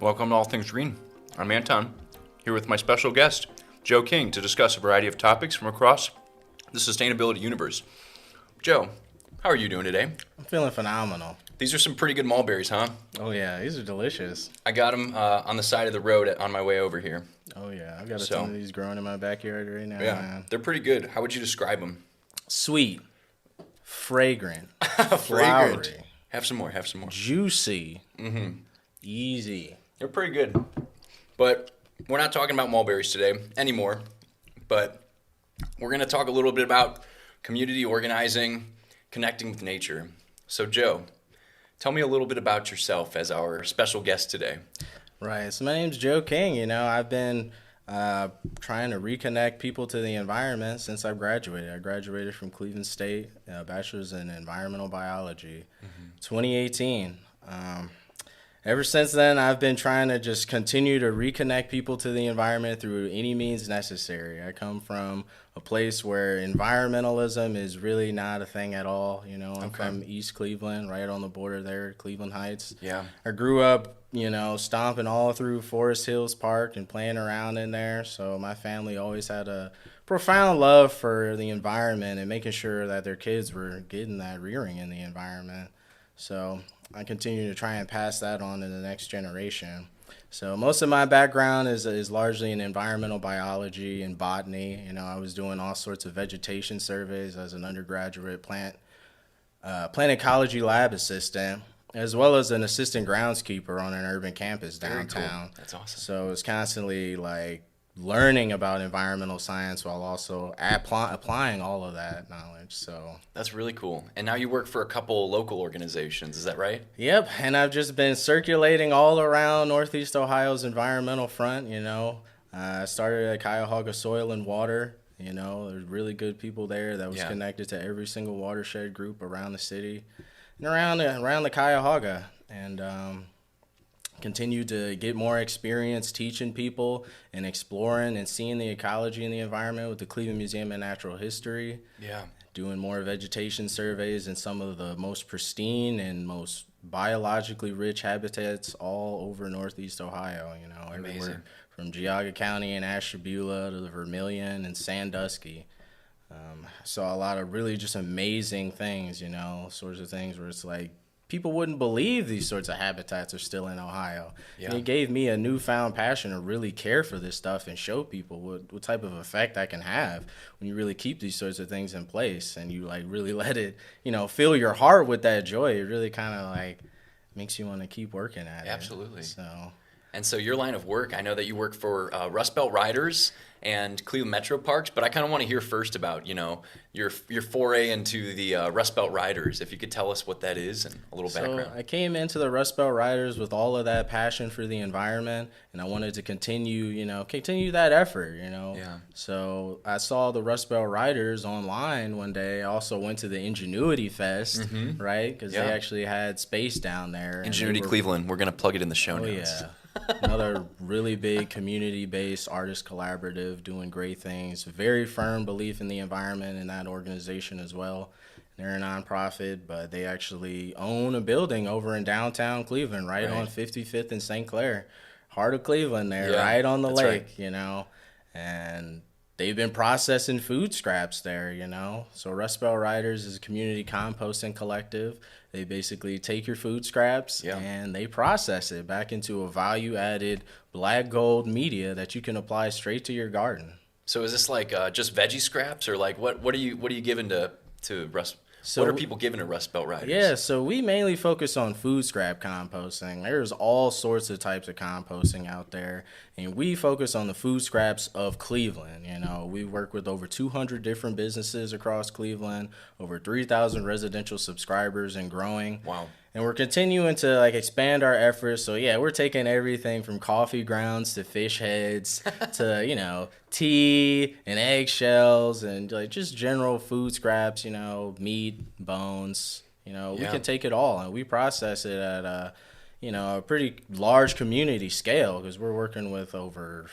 Welcome to All Things Green. I'm Anton, here with my special guest, Joe King, to discuss a variety of topics from across the sustainability universe. Joe, how are you doing today? I'm feeling phenomenal. These are some pretty good mulberries, huh? Oh, yeah. These are delicious. I got them on the side of the road on my way over here. Oh, yeah. I've got a ton of these growing in my backyard right now, Yeah, man. they're pretty good. How would you describe them? Sweet. Fragrant. Fragrant. Flowery. Have some more. Juicy. Easy. They're pretty good. But we're not talking about mulberries today anymore. But we're going to talk a little bit about community organizing, connecting with nature. So, Joe, tell me a little bit about yourself as our special guest today. Right. So my name's Joe King. I've been trying to reconnect people to the environment since I graduated. I graduated from Cleveland State, bachelor's in environmental biology, 2018. Ever since then, I've been trying to just continue to reconnect people to the environment through any means necessary. I come from a place where environmentalism is really not a thing at all. I'm from East Cleveland, right on the border there, Cleveland Heights. Yeah. I grew up, stomping all through Forest Hills Park and playing around in there. So my family always had a profound love for the environment and making sure that their kids were getting that rearing in the environment. So I continue to try and pass that on to the next generation. So most of my background is largely in environmental biology and botany. I was doing all sorts of vegetation surveys as an undergraduate plant ecology lab assistant, as well as an assistant groundskeeper on an urban campus downtown. Very cool. That's awesome. So it's constantly learning about environmental science while also applying all of that knowledge. So that's really cool. And now you work for a couple local organizations, is that right? Yep, and I've just been circulating all around Northeast Ohio's environmental front. I started at Cuyahoga Soil and Water. There's really good people there that was connected to every single watershed group around the city and around the Cuyahoga, and continue to get more experience teaching people and exploring and seeing the ecology and the environment with the Cleveland Museum of Natural History. Yeah. Doing more vegetation surveys in some of the most pristine and most biologically rich habitats all over Northeast Ohio, everywhere from Geauga County and Ashtabula to the Vermilion and Sandusky. Saw a lot of really just amazing things, sorts of things where it's like, people wouldn't believe these sorts of habitats are still in Ohio. Yeah. And it gave me a newfound passion to really care for this stuff and show people what type of effect that can have when you really keep these sorts of things in place and you really let it, fill your heart with that joy. It really kind of makes you want to keep working at it. Absolutely. And so your line of work, I know that you work for Rust Belt Riders and Cleveland Metroparks, but I kind of want to hear first about, your foray into the Rust Belt Riders. If you could tell us what that is and a little background. So I came into the Rust Belt Riders with all of that passion for the environment, and I wanted to continue that effort, Yeah. So I saw the Rust Belt Riders online one day. I also went to the Ingenuity Fest, right? Because they actually had space down there. Ingenuity Cleveland. We're going to plug it in the show notes. Yeah. Another really big community-based artist collaborative doing great things. Very firm belief in the environment in that organization as well. They're a nonprofit, but they actually own a building over in downtown Cleveland, right on 55th and St. Clair. Heart of Cleveland there, right on the lake, right. And they've been processing food scraps there, So Rust Belt Riders is a community composting collective. They basically take your food scraps and they process it back into a value-added black gold media that you can apply straight to your garden. So is this just veggie scraps, or what are you giving to Rust? So, what are people giving to Rust Belt Riders? Yeah, so we mainly focus on food scrap composting. There's all sorts of types of composting out there, and we focus on the food scraps of Cleveland. We work with over 200 different businesses across Cleveland, over 3,000 residential subscribers and growing. Wow. And we're continuing to expand our efforts. So we're taking everything from coffee grounds to fish heads to, tea and eggshells and just general food scraps, meat, bones, we can take it all and we process it at a pretty large community scale because we're working with over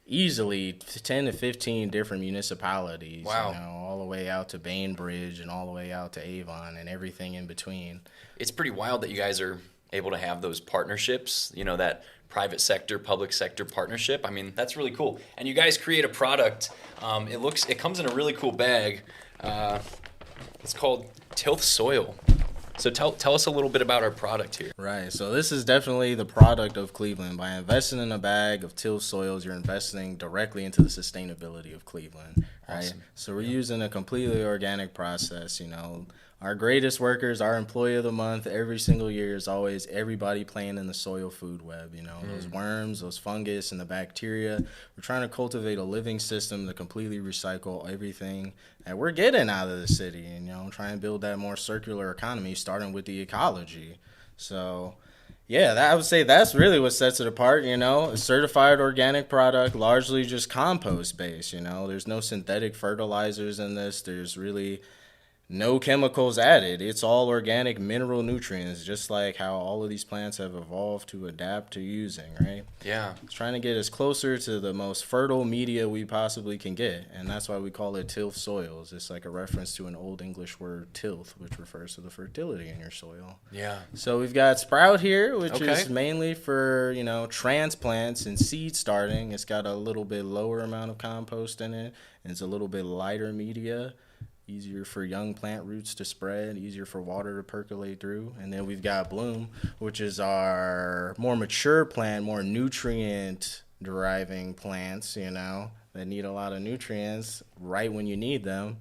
easily 10 to 15 different municipalities. Wow. All the way out to Bainbridge and all the way out to Avon and everything in between. It's pretty wild that you guys are able to have those partnerships, you know, that private sector, public sector partnership. I mean, that's really cool. And you guys create a product. It comes in a really cool bag. It's called Tilth Soil. So tell us a little bit about our product here. Right. So this is definitely the product of Cleveland. By investing in a bag of Tilth soils, you're investing directly into the sustainability of Cleveland. Right. Awesome. So we're using a completely organic process. You know, our greatest workers, our employee of the month every single year is always everybody playing in the soil food web. You know, those worms, those fungus, and the bacteria. We're trying to cultivate a living system to completely recycle everything that we're getting out of the city, and, you know, try and build that more circular economy, starting with the ecology. So, yeah, I would say that's really what sets it apart, you know, a certified organic product, largely just compost based, you know. There's no synthetic fertilizers in this. There's really no chemicals added. It's all organic mineral nutrients, just like how all of these plants have evolved to adapt to using, right? Yeah. It's trying to get us closer to the most fertile media we possibly can get, and that's why we call it tilth soils. It's like a reference to an old English word, tilth, which refers to the fertility in your soil. Yeah. So we've got Sprout here, which Okay. is mainly for, you know, transplants and seed starting. It's got a little bit lower amount of compost in it, and it's a little bit lighter media. Easier for young plant roots to spread, easier for water to percolate through. And then we've got Bloom, which is our more mature plant, more nutrient deriving plants, you know, that need a lot of nutrients right when you need them.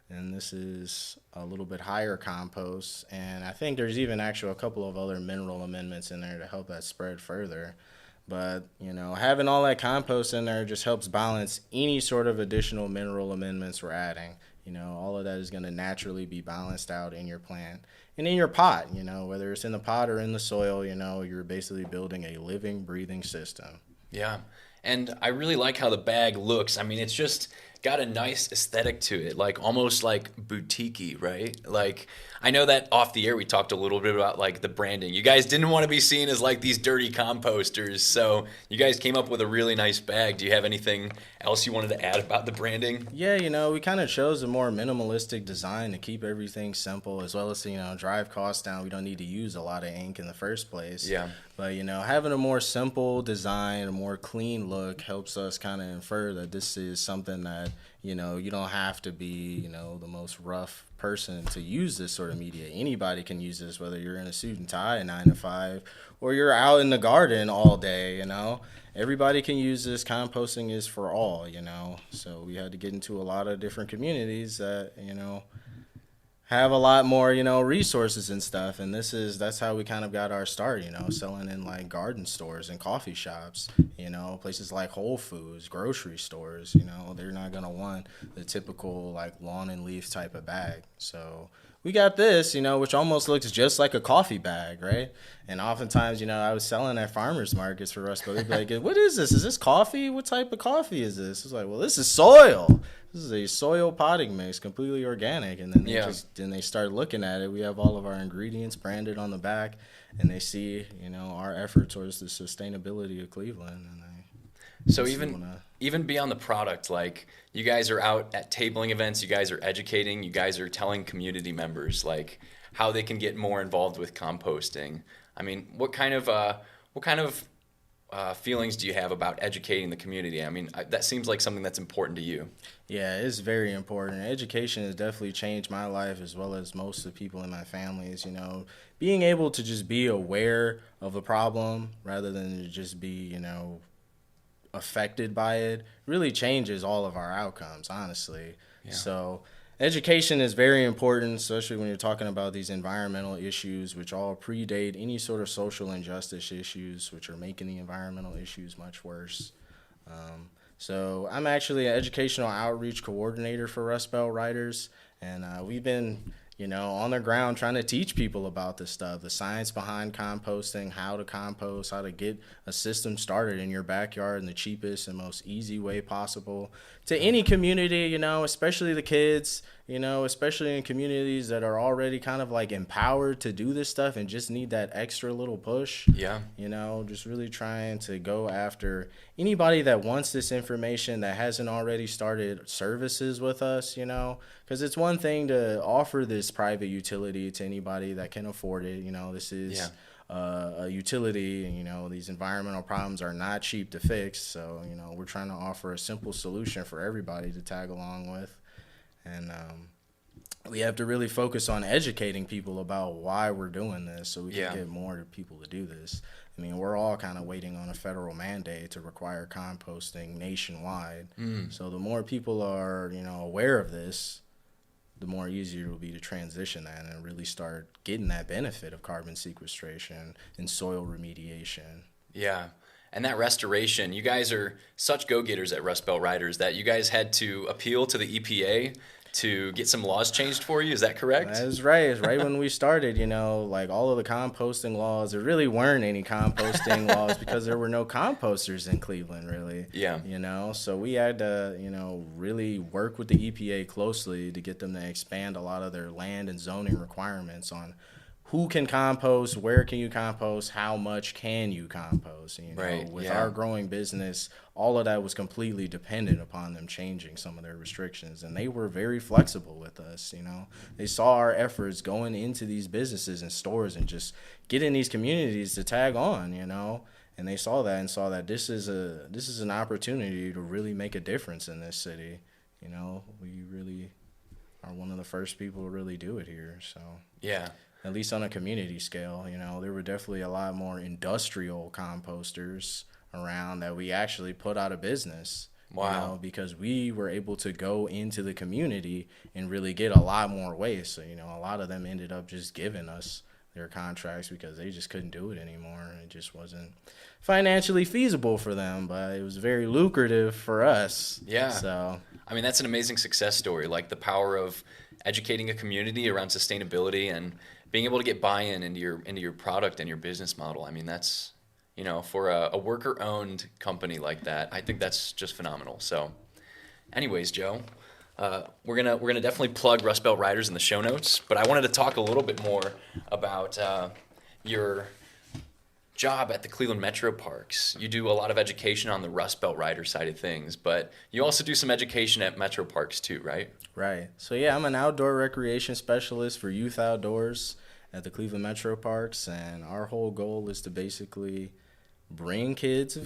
And this is a little bit higher compost. And I think there's even actually a couple of other mineral amendments in there to help that spread further. But, you know, having all that compost in there just helps balance any sort of additional mineral amendments we're adding. You know, all of that is going to naturally be balanced out in your plant and in your pot, you know, whether it's in the pot or in the soil, you know, you're basically building a living, breathing system. Yeah. And I really like how the bag looks. I mean, it's just got a nice aesthetic to it, like almost like boutique-y, right? Like, I know that off the air we talked a little bit about like the branding. You guys didn't want to be seen as like these dirty composters, so you guys came up with a really nice bag. Do you have anything else you wanted to add about the branding? Yeah, you know, we kind of chose a more minimalistic design to keep everything simple, as well as, you know, drive costs down. We don't need to use a lot of ink in the first place. Yeah. But, you know, having a more simple design, a more clean look helps us kind of infer that this is something that, you know, you don't have to be, you know, the most rough person to use this sort of media. Anybody can use this, whether you're in a suit and tie, 9 to 5, or you're out in the garden all day, you know. Everybody can use this. Composting is for all, you know. So we had to get into a lot of different communities that, you know, have a lot more, you know, resources and stuff. And that's how we kind of got our start, you know, selling in like garden stores and coffee shops, you know, places like Whole Foods, grocery stores, you know, they're not going to want the typical like lawn and leaf type of bag. So we got this, you know, which almost looks just like a coffee bag, right? And oftentimes, you know, I was selling at farmers markets for us, but they'd be like, what is this? Is this coffee? What type of coffee is this? It's like, well, this is soil. This is a soil potting mix, completely organic. And then they start looking at it. We have all of our ingredients branded on the back, and they see, you know, our effort towards the sustainability of Cleveland. And So even beyond the product, like you guys are out at tabling events, you guys are educating, you guys are telling community members like how they can get more involved with composting. I mean, what kind of feelings do you have about educating the community? I mean, that seems like something that's important to you. Yeah, it's very important. Education has definitely changed my life as well as most of the people in my families, you know. Being able to just be aware of a problem rather than to just be, you know, affected by it really changes all of our outcomes, honestly. Yeah. So education is very important, especially when you're talking about these environmental issues, which all predate any sort of social injustice issues, which are making the environmental issues much worse. So I'm actually an educational outreach coordinator for Rust Belt Riders, and we've been, you know, on the ground trying to teach people about this stuff, the science behind composting, how to compost, how to get a system started in your backyard in the cheapest and most easy way possible to any community, you know, especially the kids, you know, especially in communities that are already kind of like empowered to do this stuff and just need that extra little push. Yeah. You know, just really trying to go after anybody that wants this information that hasn't already started services with us, you know, because it's one thing to offer this is private utility to anybody that can afford it. This is a utility, and, these environmental problems are not cheap to fix. So, we're trying to offer a simple solution for everybody to tag along with. And we have to really focus on educating people about why we're doing this so we can get more people to do this. I mean, we're all kind of waiting on a federal mandate to require composting nationwide. So the more people are, aware of this, the more easier it will be to transition that and really start getting that benefit of carbon sequestration and soil remediation. Yeah. And that restoration, you guys are such go-getters at Rust Belt Riders that you guys had to appeal to the EPA to get some laws changed for you. Is that correct? That is right. It's right when we started, like all of the composting laws, there really weren't any composting laws because there were no composters in Cleveland, really. Yeah. So we had to, really work with the EPA closely to get them to expand a lot of their land and zoning requirements on who can compost, where can you compost, how much can you compost. With our growing business, all of that was completely dependent upon them changing some of their restrictions. And they were very flexible with us. They saw our efforts going into these businesses and stores and just getting these communities to tag on, and they saw that this is an opportunity to really make a difference in this city. We really are one of the first people to really do it here. So yeah. At least on a community scale, there were definitely a lot more industrial composters around that we actually put out of business. Wow. Because we were able to go into the community and really get a lot more waste. So, a lot of them ended up just giving us their contracts because they just couldn't do it anymore. And it just wasn't financially feasible for them, but it was very lucrative for us. Yeah. So, I mean, that's an amazing success story, like the power of educating a community around sustainability and being able to get buy-in into your product and your business model. I mean, that's, for a worker-owned company like that, I think that's just phenomenal. So anyways, Joe, we're gonna definitely plug Rust Belt Riders in the show notes, but I wanted to talk a little bit more about your job at the Cleveland Metroparks. You do a lot of education on the Rust Belt Rider side of things, but you also do some education at Metroparks too, right? Right. So yeah, I'm an outdoor recreation specialist for Youth Outdoors at the Cleveland Metroparks, and our whole goal is to basically bring kids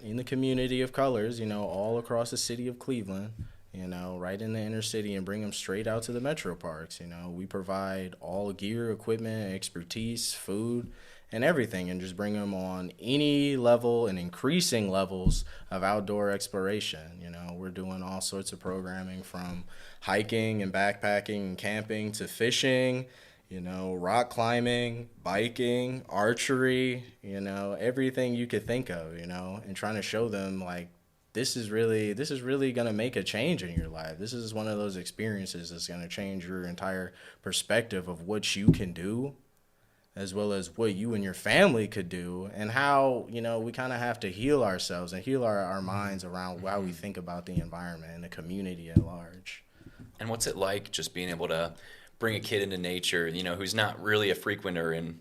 in the community of colors, all across the city of Cleveland, right in the inner city, and bring them straight out to the Metroparks. We provide all gear, equipment, expertise, food, and everything, and just bring them on any level and increasing levels of outdoor exploration. We're doing all sorts of programming from hiking and backpacking and camping to fishing, rock climbing, biking, archery, everything you could think of, and trying to show them like this is really going to make a change in your life. This is one of those experiences that's going to change your entire perspective of what you can do, as well as what you and your family could do, and how, we kind of have to heal ourselves and heal our minds around how we think about the environment and the community at large. And what's it like just being able to bring a kid into nature, who's not really a frequenter in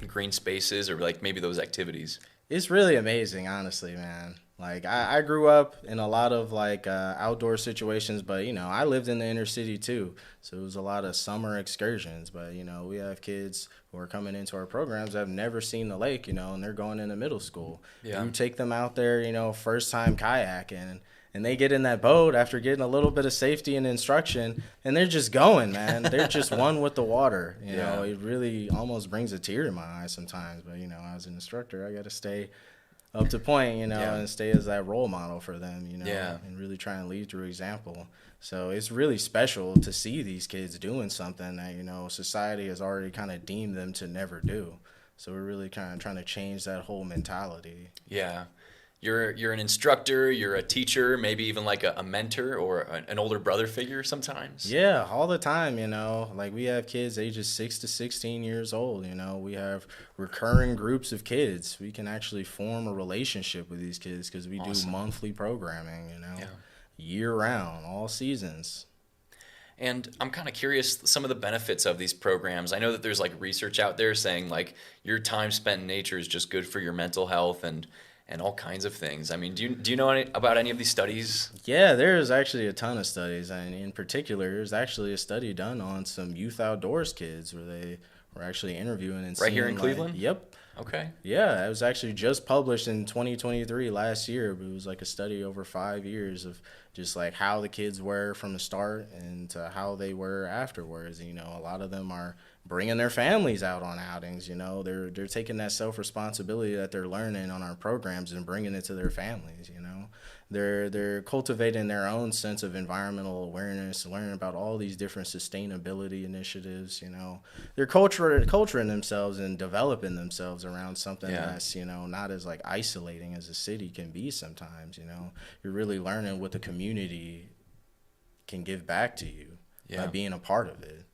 green spaces or like maybe those activities? It's really amazing, honestly, man. Like, I grew up in a lot of, outdoor situations, but, I lived in the inner city, too. So it was a lot of summer excursions. But, we have kids who are coming into our programs that have never seen the lake, and they're going into middle school. Yeah. You take them out there, first time kayaking, and they get in that boat after getting a little bit of safety and instruction, and they're just going, man. They're just one with the water. It really almost brings a tear to my eye sometimes. But, as an instructor, I got to stay up to point, and stay as that role model for them, and really try and lead through example. So it's really special to see these kids doing something that, society has already kind of deemed them to never do. So we're really kind of trying to change that whole mentality. Yeah. You're an instructor, you're a teacher, maybe even like a mentor or an older brother figure sometimes. Yeah, all the time, like we have kids ages 6 to 16 years old, we have recurring groups of kids. We can actually form a relationship with these kids because we do monthly programming, year round, all seasons. And I'm kind of curious some of the benefits of these programs. I know that there's like research out there saying like your time spent in nature is just good for your mental health and and all kinds of things. I mean, do you know about any of these studies? Yeah, there's actually a ton of studies, and in particular, there's actually a study done on some youth outdoors kids where they were actually interviewing and Right seeing, here in Cleveland? Yep. Okay. Yeah, it was actually just published in 2023 last year, but it was like a study over 5 years of just like how the kids were from the start and to how they were afterwards. You know, a lot of them are bringing their families out on outings. You know, they're taking that self responsibility that they're learning on our programs and bringing it to their families. You know, they're cultivating their own sense of environmental awareness, learning about all these different sustainability initiatives. You know, they're culturing themselves and developing themselves around something that's, you know, not as like isolating as a city can be sometimes. You know, you're really learning what the community can give back to you by being a part of it.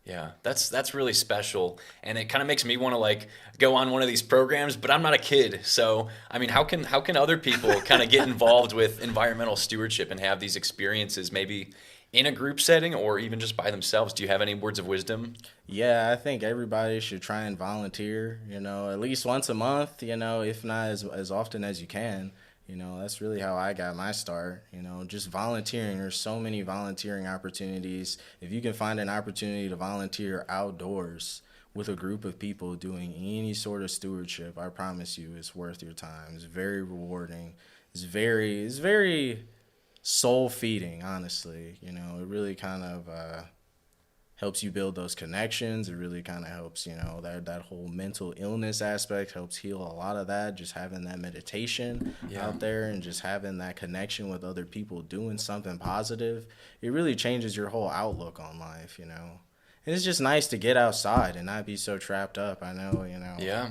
Yeah, that's really special, and it kind of makes me want to like go on one of these programs, but I'm not a kid, so I mean, how can other people kind of get involved with environmental stewardship and have these experiences, maybe in a group setting or even just by themselves? Do you have any words of wisdom? Yeah, I think everybody should try and volunteer, you know, at least once a month, you know, if not as often as you can. You know, that's really how I got my start, you know, just volunteering. There's so many volunteering opportunities. If you can find an opportunity to volunteer outdoors with a group of people doing any sort of stewardship, I promise you it's worth your time. It's very rewarding. It's very soul feeding, honestly. You know, it really kind of helps you build those connections. It really kind of helps, you know, that whole mental illness aspect helps heal a lot of that. Just having that meditation out there and just having that connection with other people doing something positive, it really changes your whole outlook on life, you know. And it's just nice to get outside and not be so trapped up. I know, you know,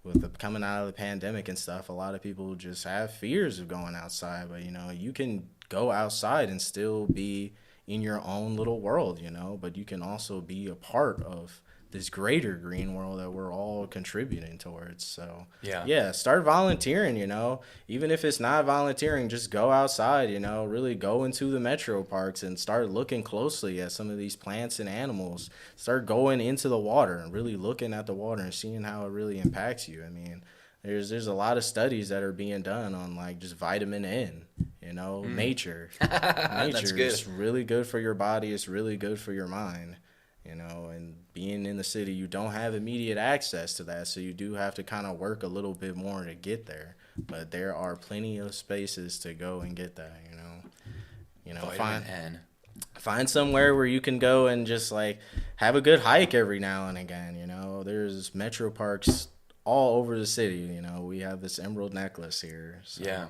with coming out of the pandemic and stuff, a lot of people just have fears of going outside. But, you know, you can go outside and still be in your own little world, you know, but you can also be a part of this greater green world that we're all contributing towards. So yeah, start volunteering, you know, even if it's not volunteering, just go outside, you know, really go into the Metroparks and start looking closely at some of these plants and animals. Start going into the water and really looking at the water and seeing how it really impacts you. I mean, there's a lot of studies that are being done on like just vitamin N, you know, nature. Nature is really good for your body. It's really good for your mind, you know, and being in the city, you don't have immediate access to that. So you do have to kind of work a little bit more to get there. But there are plenty of spaces to go and get that, you know. You know, find somewhere where you can go and just like have a good hike every now and again, you know. There's Metroparks all over the city, you know. We have this emerald necklace here. So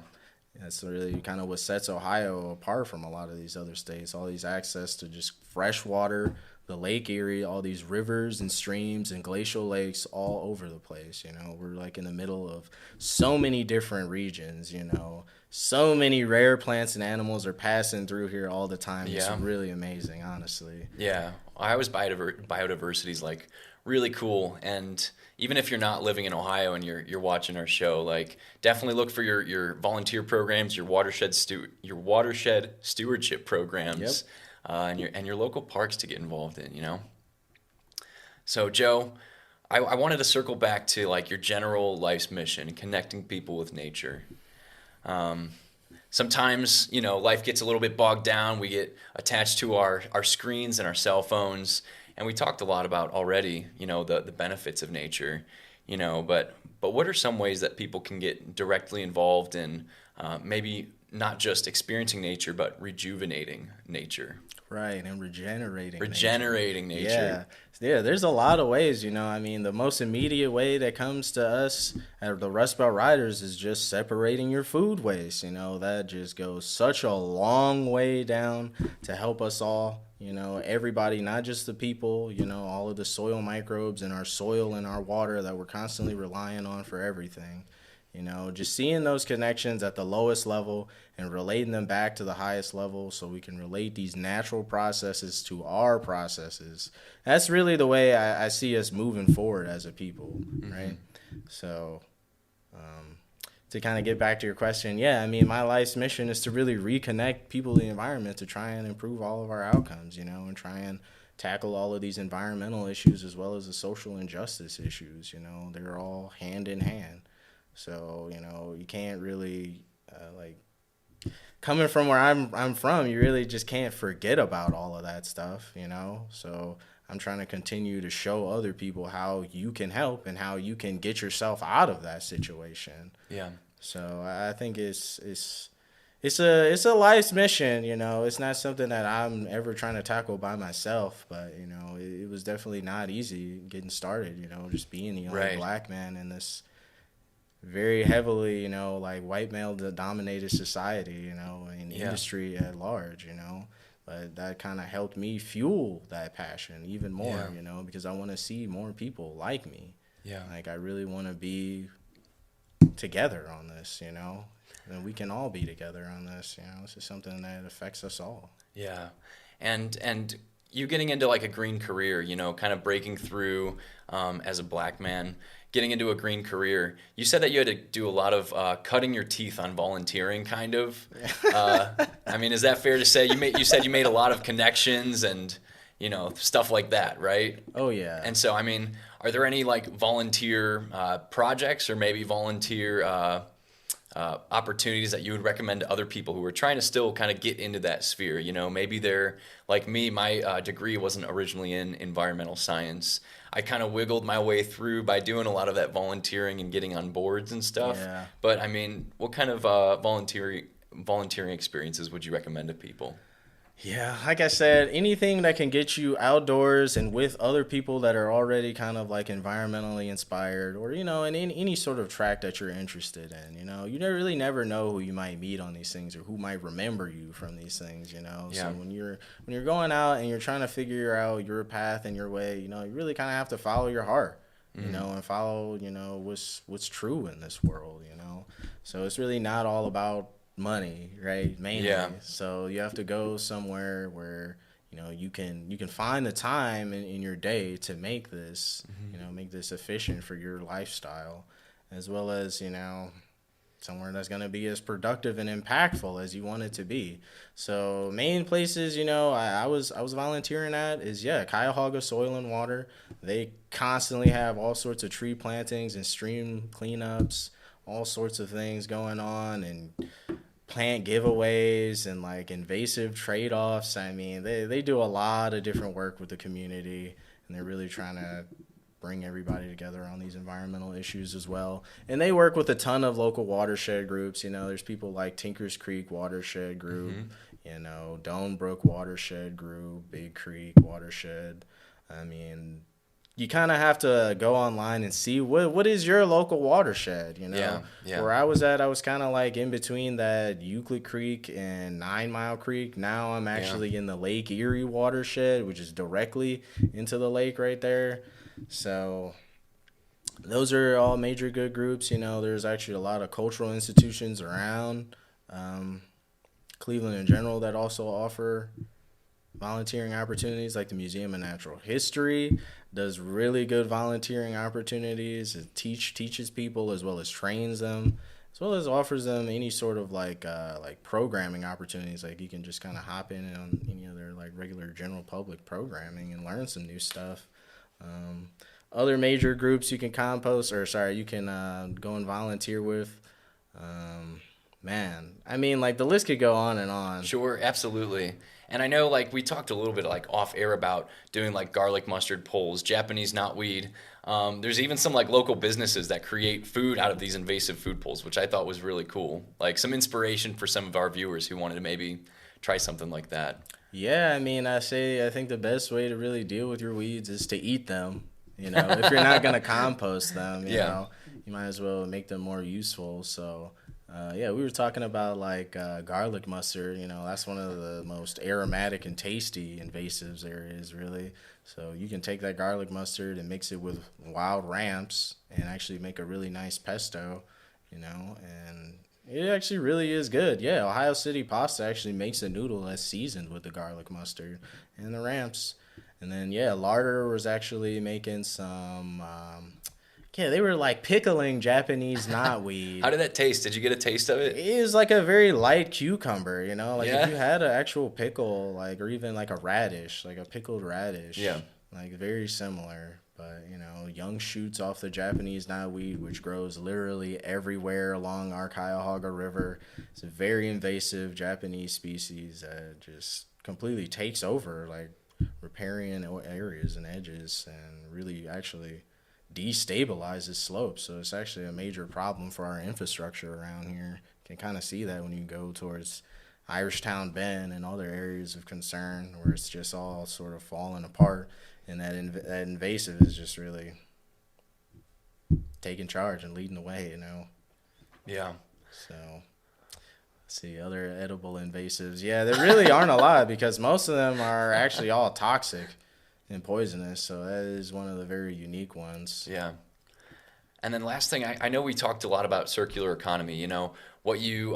that's really kind of what sets Ohio apart from a lot of these other states. All these access to just fresh water, the Lake Erie, all these rivers and streams and glacial lakes all over the place. You know, we're like in the middle of so many different regions, you know. So many rare plants and animals are passing through here all the time. It's really amazing, honestly. Yeah. Iowa's biodiversity is like really cool, and even if you're not living in Ohio and you're watching our show, like definitely look for your volunteer programs, your watershed stewardship programs, and your local parks to get involved in, you know. So Joe, I wanted to circle back to like your general life's mission, connecting people with nature. Sometimes, you know, life gets a little bit bogged down. We get attached to our screens and our cell phones. And we talked a lot about already, you know, the benefits of nature, you know, but what are some ways that people can get directly involved in maybe not just experiencing nature, but rejuvenating nature? Right, and regenerating nature. Yeah, there's a lot of ways, you know. I mean, the most immediate way that comes to us at the Rust Belt Riders is just separating your food waste, you know. That just goes such a long way down to help us all, you know, everybody, not just the people, you know, all of the soil microbes in our soil and our water that we're constantly relying on for everything. You know, just seeing those connections at the lowest level and relating them back to the highest level so we can relate these natural processes to our processes. That's really the way I see us moving forward as a people, right? So to kind of get back to your question, yeah, I mean, my life's mission is to really reconnect people to the environment to try and improve all of our outcomes, you know, and try and tackle all of these environmental issues as well as the social injustice issues, you know. They're all hand in hand. So, you can't really, like, coming from where I'm from, you really just can't forget about all of that stuff, So I'm trying to continue to show other people how you can help and how you can get yourself out of that situation. Yeah. So I think it's a life's mission, It's not something that I'm ever trying to tackle by myself, but it was definitely not easy getting started, just being the only black man in this very heavily, like white male dominated society, and industry at large, But that kind of helped me fuel that passion even more, because I want to see more people like me. Yeah. Like I really want to be together on this, and we can all be together on this. This is something that affects us all. Yeah, and you getting into like a green career, kind of breaking through as a black man, getting into a green career. You said that you had to do a lot of cutting your teeth on volunteering, kind of. I mean, is that fair to say? You said you made a lot of connections and stuff like that, right? Oh yeah. And so, I mean, are there any like volunteer projects or maybe volunteer opportunities that you would recommend to other people who are trying to still kind of get into that sphere? Maybe they're like me. My degree wasn't originally in environmental science. I kind of wiggled my way through by doing a lot of that volunteering and getting on boards and stuff. Yeah. But I mean, what kind of volunteering experiences would you recommend to people? Yeah, like I said, anything that can get you outdoors and with other people that are already kind of like environmentally inspired, or in any sort of track that you're interested in. You really never know who you might meet on these things or who might remember you from these things. Yeah. So when you're going out and you're trying to figure out your path and your way, you really kind of have to follow your heart. And follow what's true in this world. So it's really not all about money, right? Mainly. Yeah. So you have to go somewhere where you can find the time in your day to make this make this efficient for your lifestyle, as well as somewhere that's going to be as productive and impactful as you want it to be. So main places I was volunteering at is Cuyahoga Soil and Water. They constantly have all sorts of tree plantings and stream cleanups, all sorts of things going on, and plant giveaways and like invasive trade-offs. I mean, they do a lot of different work with the community, and they're really trying to bring everybody together on these environmental issues as well. And they work with a ton of local watershed groups. There's people like Tinkers Creek Watershed Group, Doan Brook Watershed Group, Big Creek Watershed. I mean, you kind of have to go online and see what is your local watershed, Yeah. Where I was at, I was kind of like in between that Euclid Creek and 9 Mile Creek. Now I'm actually in the Lake Erie watershed, which is directly into the lake right there. So those are all major good groups. There's actually a lot of cultural institutions around Cleveland in general that also offer volunteering opportunities, like the Museum of Natural History does really good volunteering opportunities. It teaches people as well as trains them, as well as offers them any sort of like programming opportunities. Like you can just kind of hop in on any of their like regular general public programming and learn some new stuff. Other major groups you can go and volunteer with. Man, I mean, like the list could go on and on. Sure, absolutely. And I know, like, we talked a little bit, like, off air about doing, like, garlic mustard pulls, Japanese knotweed. There's even some, like, local businesses that create food out of these invasive food pulls, which I thought was really cool. Like, some inspiration for some of our viewers who wanted to maybe try something like that. Yeah, I mean, I think the best way to really deal with your weeds is to eat them. If you're not going to compost them, you know, you might as well make them more useful. So... we were talking about like garlic mustard. That's one of the most aromatic and tasty invasives there is, really. So you can take that garlic mustard and mix it with wild ramps and actually make a really nice pesto, and it actually really is good. Yeah, Ohio City Pasta actually makes a noodle that's seasoned with the garlic mustard and the ramps. And then, Larder was actually making some... they were like pickling Japanese knotweed. How did that taste? Did you get a taste of it? It was like a very light cucumber, if you had an actual pickle, or even like a radish, like a pickled radish. Yeah. Like very similar. But, young shoots off the Japanese knotweed, which grows literally everywhere along our Cuyahoga River. It's a very invasive Japanese species that just completely takes over, like, riparian areas and edges, and really actually destabilizes slopes. So it's actually a major problem for our infrastructure around here. You can kind of see that when you go towards Irishtown Bend and other areas of concern where it's just all sort of falling apart, and that invasive is just really taking charge and leading the way, Yeah. So, let's see, other edible invasives. Yeah, there really aren't a lot because most of them are actually all toxic and poisonous. So that is one of the very unique ones. Yeah. And then last thing, I know we talked a lot about circular economy. What you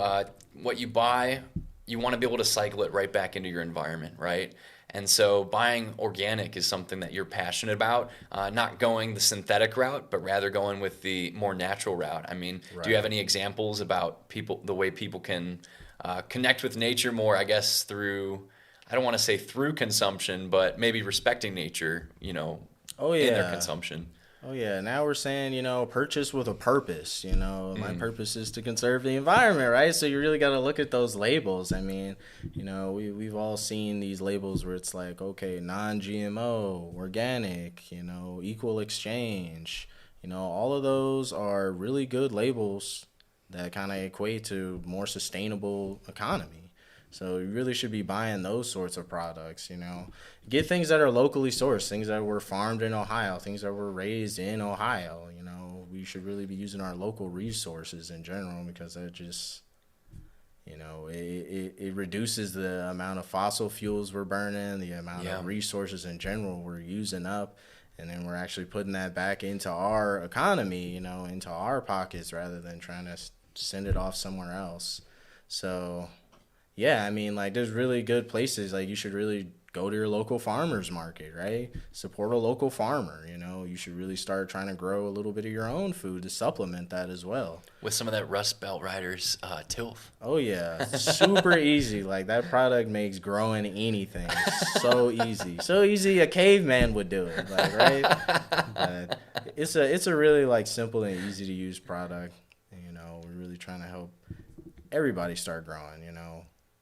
buy, you want to be able to cycle it right back into your environment, right? And so buying organic is something that you're passionate about, not going the synthetic route, but rather going with the more natural route. I mean, Right. Do you have any examples about the way people can connect with nature more, I guess, through, I don't want to say through consumption, but maybe respecting nature, Oh, in their yeah. consumption? Oh, yeah. Now we're saying, purchase with a purpose. My purpose is to conserve the environment, right? So you really got to look at those labels. I mean, we've all seen these labels where it's like, okay, non-GMO, organic, equal exchange. All of those are really good labels that kind of equate to more sustainable economy. So you really should be buying those sorts of products, Get things that are locally sourced, things that were farmed in Ohio, things that were raised in Ohio, We should really be using our local resources in general because that just, it reduces the amount of fossil fuels we're burning, the amount of resources in general we're using up, and then we're actually putting that back into our economy, into our pockets rather than trying to send it off somewhere else. So... yeah, I mean, like, there's really good places. Like, you should really go to your local farmer's market, right? Support a local farmer, You should really start trying to grow a little bit of your own food to supplement that as well. With some of that Rust Belt Riders tilth. Oh, yeah. Super easy. Like, that product makes growing anything so easy. So easy a caveman would do it, like, right? But it's a really, like, simple and easy-to-use product. We're really trying to help everybody start growing,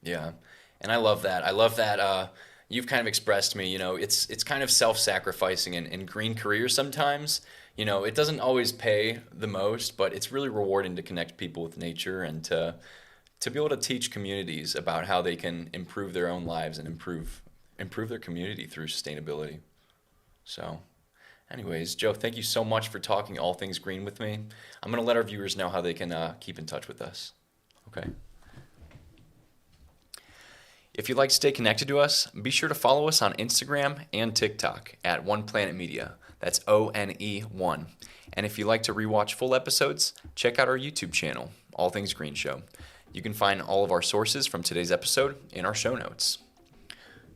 Yeah, and I love that. You've kind of expressed to me, it's kind of self-sacrificing in green careers sometimes. It doesn't always pay the most, but it's really rewarding to connect people with nature and to be able to teach communities about how they can improve their own lives and improve their community through sustainability. So, anyways, Joe, thank you so much for talking all things green with me. I'm going to let our viewers know how they can keep in touch with us. Okay. If you'd like to stay connected to us, be sure to follow us on Instagram and TikTok at One Planet Media. That's ONE1. And if you'd like to rewatch full episodes, check out our YouTube channel, All Things Green Show. You can find all of our sources from today's episode in our show notes.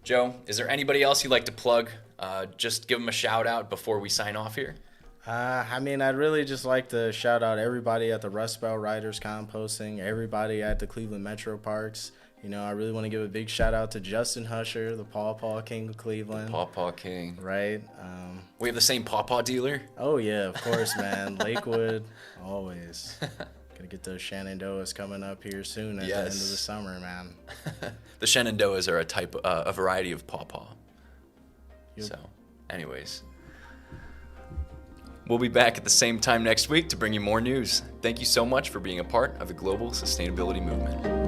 Joe, is there anybody else you'd like to plug? Just give them a shout out before we sign off here. I'd really just like to shout out everybody at the Rust Belt Riders Composting, everybody at the Cleveland Metroparks. I really want to give a big shout out to Justin Husher, the Paw King of Cleveland. Paw King. Right. We have the same Paw dealer? Oh, yeah, of course, man. Lakewood, always. Gonna get those Shenandoahs coming up here soon at the end of the summer, man. The Shenandoahs are a variety of Paw. Yep. So, anyways. We'll be back at the same time next week to bring you more news. Thank you so much for being a part of the global sustainability movement.